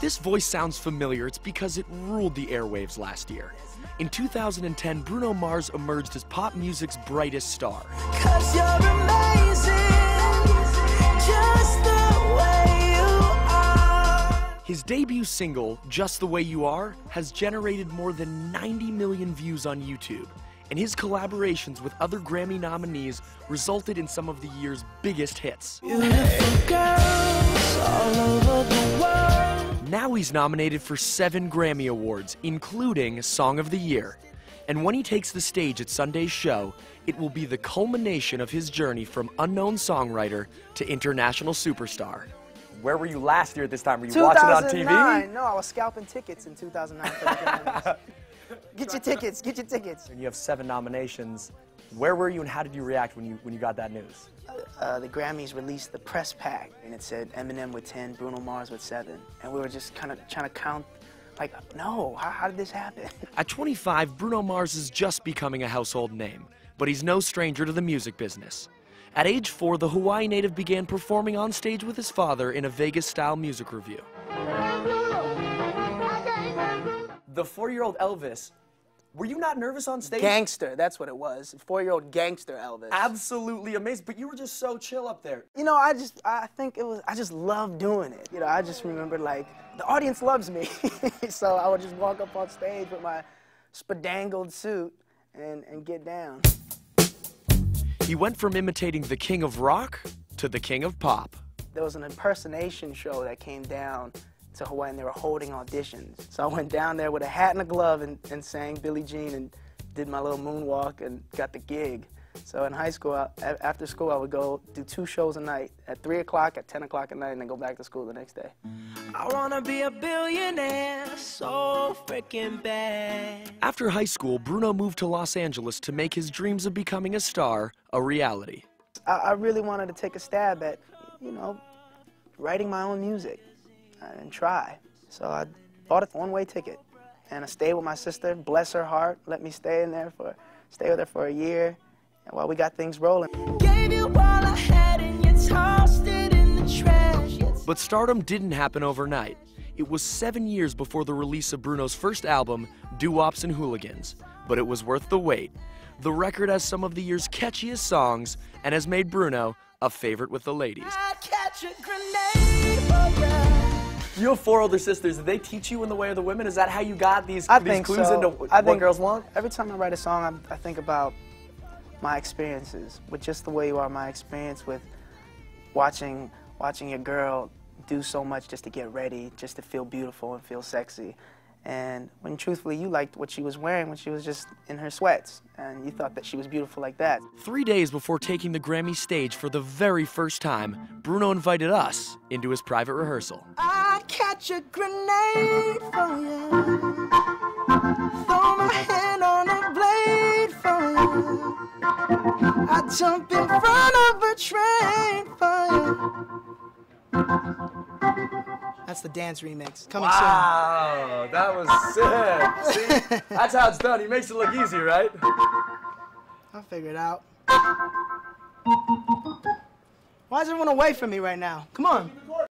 this voice sounds familiar, it's because it ruled the airwaves last year. In 2010, Bruno Mars emerged as pop music's brightest star. 'Cause you're amazing, just the way you are. His debut single, Just the Way You Are, has generated more than 90 million views on YouTube, and his collaborations with other Grammy nominees resulted in some of the year's biggest hits. Beautiful girls all over the world. Now he's nominated for 7 Grammy Awards, including Song of the Year. And when he takes the stage at Sunday's show, it will be the culmination of his journey from unknown songwriter to international superstar. Where were you last year at this time? Were you watching it on TV? 2009. No, I was scalping tickets in 2009 for the Grammys. Get your tickets, get your tickets. And you have 7 nominations. Where were you and how did you react when you got that news? The Grammys released the press pack, and it said Eminem with 10, Bruno Mars with 7. And we were just kind of trying to count, like, no, how did this happen? At 25, Bruno Mars is just becoming a household name, but he's no stranger to the music business. At age 4, the Hawaii native began performing on stage with his father in a Vegas-style music review. The 4-year-old Elvis, were you not nervous on stage? Gangster, that's what it was. 4-year-old gangster Elvis. Absolutely amazing, but you were just so chill up there. You know, I just loved doing it. You know, I just remember, like, the audience loves me. So I would just walk up on stage with my spadangled suit and get down. He went from imitating the king of rock to the king of pop. There was an impersonation show that came down to Hawaii, and they were holding auditions. So I went down there with a hat and a glove and sang Billie Jean and did my little moonwalk and got the gig. So in high school, after school, I would go do 2 shows a night, at 3 o'clock, at 10 o'clock at night, and then go back to school the next day. I wanna be a billionaire so freaking bad. After high school, Bruno moved to Los Angeles to make his dreams of becoming a star a reality. I really wanted to take a stab at, you know, writing my own music and try. So I bought a one-way ticket, and I stayed with my sister. Bless her heart, let me stay with her for a year, and while we got things rolling. Gave you all I had and you tossed it in the trash. But stardom didn't happen overnight. It was 7 years before the release of Bruno's first album, Doo-Wops and Hooligans, but it was worth the wait. The record has some of the year's catchiest songs and has made Bruno a favorite with the ladies. I'd catch a grenade for ya. You have 4 older sisters. Did they teach you in the way of the women? Is that how you got these think clues so. into what girls want? Every time I write a song, I think about my experiences with Just the Way You Are, my experience with watching a girl do so much just to get ready, just to feel beautiful and feel sexy. And when truthfully you liked what she was wearing when she was just in her sweats, and you thought that she was beautiful like that. 3 days before taking the Grammy stage for the very first time, Bruno invited us into his private rehearsal. I'd catch a grenade for you. Throw my hand on a blade for you. I'd jump in front of a train for you. That's the dance remix. Coming Wow, that was sick. See, that's how it's done. He makes it look easy, right? soon. I'll figure it out. Why is everyone away from me right now? Come on.